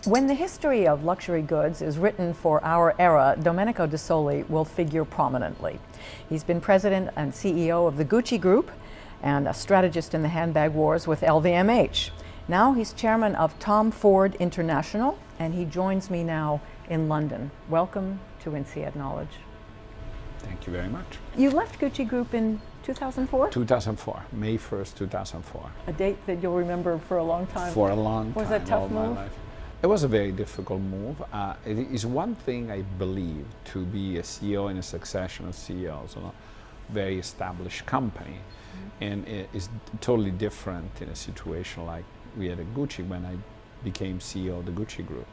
When the history of luxury goods is written for our era, Domenico De Sole will figure prominently. He's been president and CEO of the Gucci Group and a strategist in the handbag wars with LVMH. Now he's chairman of Tom Ford International, and he joins me now in London. Welcome to INSEAD Knowledge. Thank you very much. You left Gucci Group in 2004? 2004, May 1st, 2004. A date that you'll remember for a long time. For a long time. Was it a tough move? It was a very difficult move. It is one thing I believe, to be a CEO and a succession of CEOs in a very established company. And it is totally different in a situation like we had at Gucci when I became CEO of the Gucci Group.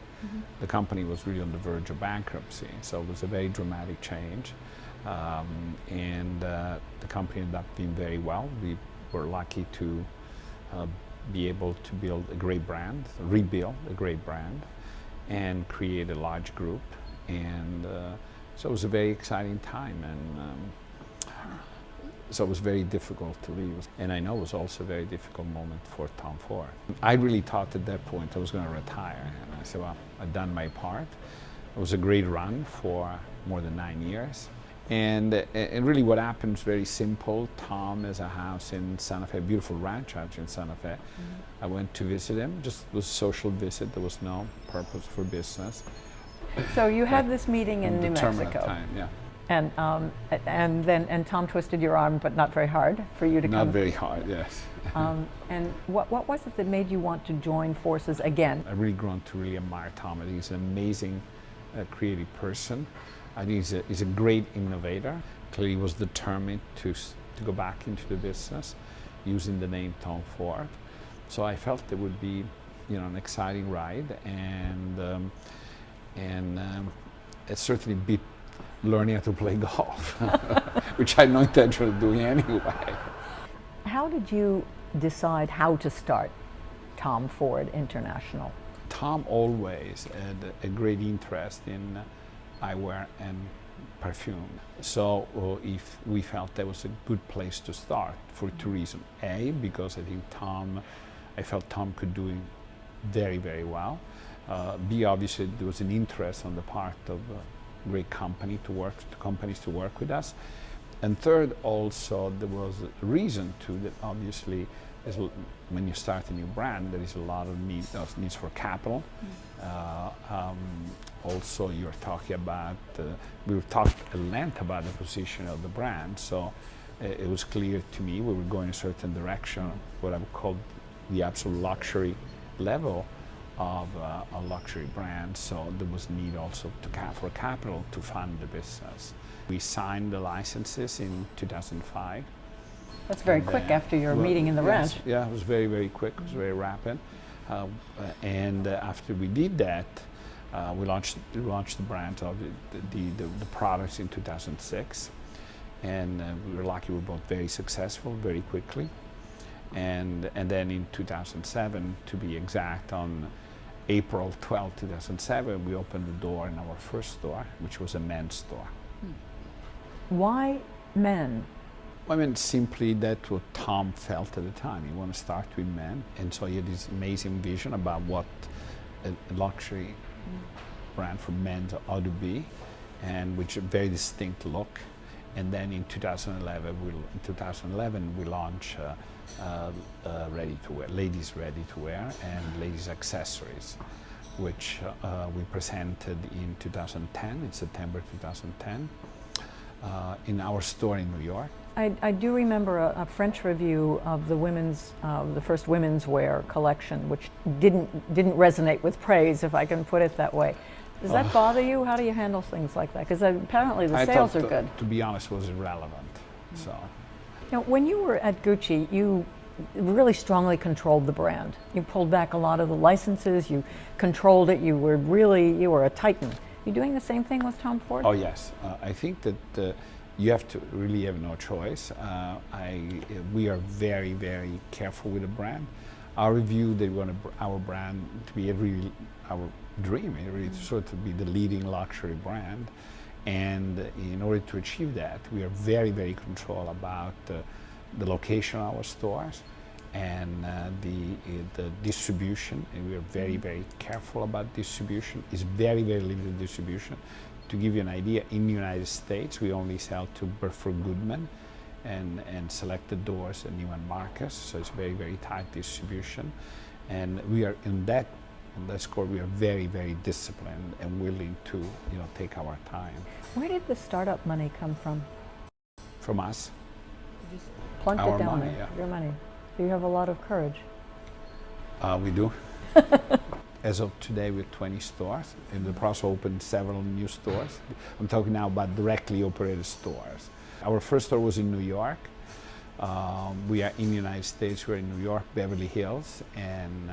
The company was really on the verge of bankruptcy, so it was a very dramatic change. The company ended up doing very well. We were lucky to be able to build a great brand, rebuild a great brand, and create a large group. And so it was a very exciting time, and so it was very difficult to leave. And I know it was also a very difficult moment for Tom Ford. I really thought at that point I was going to retire. And I said, well, I've done my part. It was a great run for more than 9 years. And really what happened is very simple. Tom has a house in Santa Fe, a beautiful ranch actually in Santa Fe. I went to visit him, just was a social visit. There was no purpose for business. So you had this meeting in New Mexico. Time, yeah. And Tom twisted your arm, but not very hard for you to come. Not very hard, yes. And what was it that made you want to join forces again? I've really grown to really admire Tom. I think he's an amazing creative person. I think he's a great innovator. Clearly he was determined to go back into the business using the name Tom Ford. So I felt it would be, an exciting ride, and it certainly beat learning how to play golf, which I had no intention of doing anyway. How did you decide how to start Tom Ford International? Tom always had a great interest in eyewear and perfume. So if we felt that was a good place to start for two reasons. A, because I felt Tom could do it very, very well. B, obviously there was an interest on the part of great companies to work with us. And third, also there was a reason too that obviously when you start a new brand, there is a lot of needs for capital. Also, you're talking about, we were talking at length about the position of the brand, so it was clear to me we were going a certain direction, what I would call the absolute luxury level of a luxury brand, so there was need also for capital to fund the business. We signed the licenses in 2005. That's very quick after your meeting in the ranch. Yeah, it was very, very quick. It was very rapid. After we did that, we launched the brand of the products in 2006, and we were lucky. We were both very successful very quickly, and then in 2007, to be exact, on April 12, 2007, we opened the door in our first store, which was a men's store. Why men? I mean, simply that's what Tom felt at the time. He wanted to start with men, and so he had this amazing vision about what a luxury brand for men ought to be, and which a very distinct look. And then in 2011, we launched ready-to-wear, ladies ready-to-wear, and ladies accessories, which we presented in 2010, in September 2010, in our store in New York. I do remember a French review of the first Womenswear collection, which didn't resonate with praise, if I can put it that way. Does that bother you? How do you handle things like that? Because apparently the sales are good. To be honest, was irrelevant. So, now, when you were at Gucci, you really strongly controlled the brand. You pulled back a lot of the licenses. You controlled it. You were a titan. You doing the same thing with Tom Ford? Oh yes, I think that. You have to really have no choice. We are very, very careful with the brand. Our view that we want our brand to be our dream, really to sort of be the leading luxury brand. And in order to achieve that, we are very, very control about the location of our stores and the distribution, and we are very, very careful about distribution. It's very, very limited distribution. To give you an idea, in the United States, we only sell to Burford Goodman and selected doors at Neiman Marcus, so it's very, very tight distribution. And we are on that score, we are very, very disciplined and willing to, take our time. Where did the startup money come from? From us. You just plunked Our it down money, there, yeah. your money. So you have a lot of courage. We do. As of today, we're 20 stores. In the process, opened several new stores. I'm talking now about directly operated stores. Our first store was in New York. We are in the United States. We're in New York, Beverly Hills, and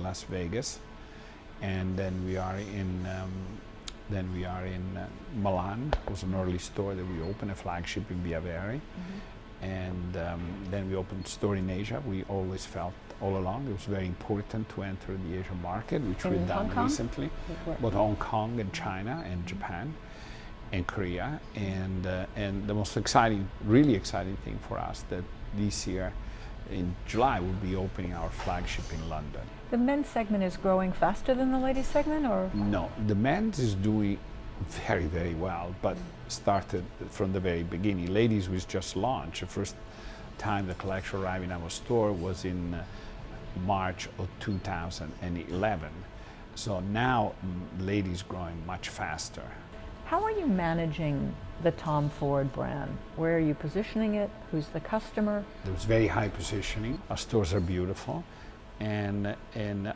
Las Vegas. And then we are in Milan. It was an early store that we opened, a flagship in Via Veri. And then we opened a store in Asia. We always felt all along it was very important to enter the Asian market, which we've done recently, both Hong Kong and China and Japan and Korea. And the most exciting, really exciting thing for us that this year in July we'll be opening our flagship in London. The men's segment is growing faster than the ladies segment, or? No, the men's is doing very, very well, but started from the very beginning. Ladies was just launched. The first time the collection arrived in our store was in March of 2011. So now ladies growing much faster. How are you managing the Tom Ford brand? Where are you positioning it? Who's the customer? There's very high positioning. Our stores are beautiful, and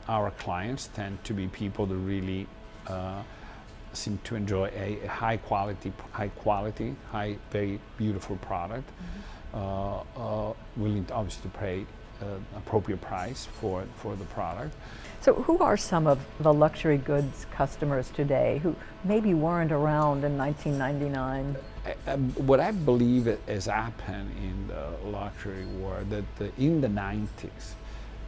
our clients tend to be people that really seem to enjoy a high quality, very beautiful product, willing to obviously pay appropriate price for the product. So who are some of the luxury goods customers today who maybe weren't around in 1999? What I believe has happened in the luxury world, that in the 90s,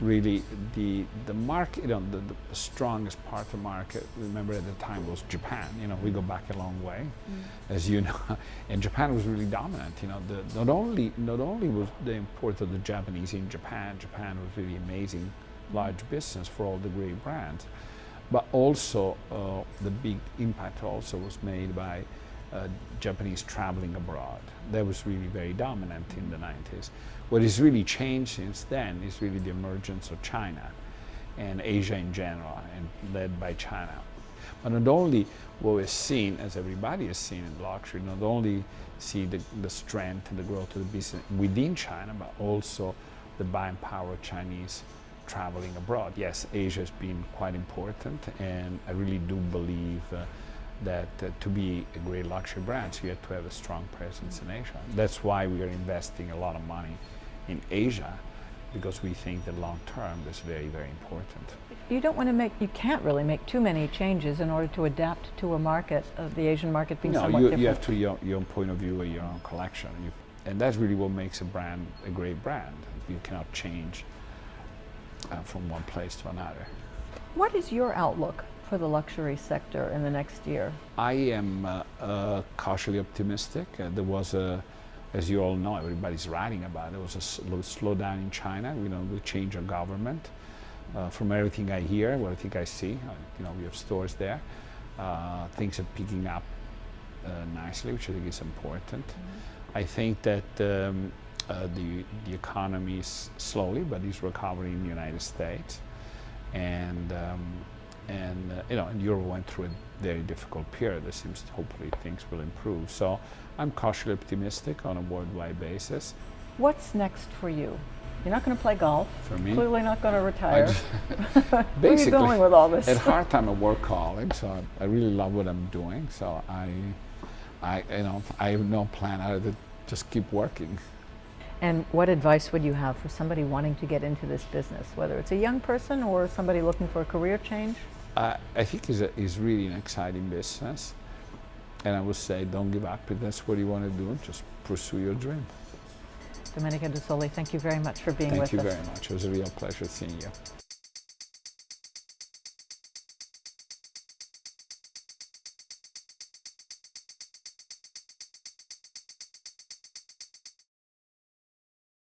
really the market, the strongest part of the market, remember at the time, was Japan. We go back a long way, as you know, and Japan was really dominant. Not only was the import of the Japanese in Japan was really amazing, large business for all the great brands, but also the big impact also was made by Japanese traveling abroad. That was really very dominant in the 90s. What has really changed since then is really the emergence of China and Asia in general, and led by China. But not only what we've seen, as everybody has seen in luxury, not only see the strength and the growth of the business within China, but also the buying power of Chinese traveling abroad. Yes, Asia has been quite important, and I really do believe that to be a great luxury brand, you have to have a strong presence in Asia. That's why we are investing a lot of money in Asia, because we think that long term that's very, very important. You can't really make too many changes in order to adapt to a market, the Asian market being somewhat different. You have to your own point of view, your own collection, and that's really what makes a brand a great brand. You cannot change from one place to another. What is your outlook for the luxury sector in the next year? I am cautiously optimistic. There was as you all know, everybody's writing about it, there was a slowdown in China. The change of government. From everything I hear, what I think I see, we have stores there. Things are picking up nicely, which I think is important. I think that the economy is slowly, but is recovering in the United States, and Europe went through a very difficult period. It seems hopefully things will improve. So I'm cautiously optimistic on a worldwide basis. What's next for you? You're not going to play golf. For me, clearly not going to retire. Where are you going with all this? At heart, I'm a workaholic, so I really love what I'm doing. So I have no plan other than just keep working. And what advice would you have for somebody wanting to get into this business, whether it's a young person or somebody looking for a career change? I think it's really an exciting business, and I would say don't give up. If that's what you want to do, just pursue your dream. Domenico De Sole, thank you very much for being with us. Thank you very much. It was a real pleasure seeing you.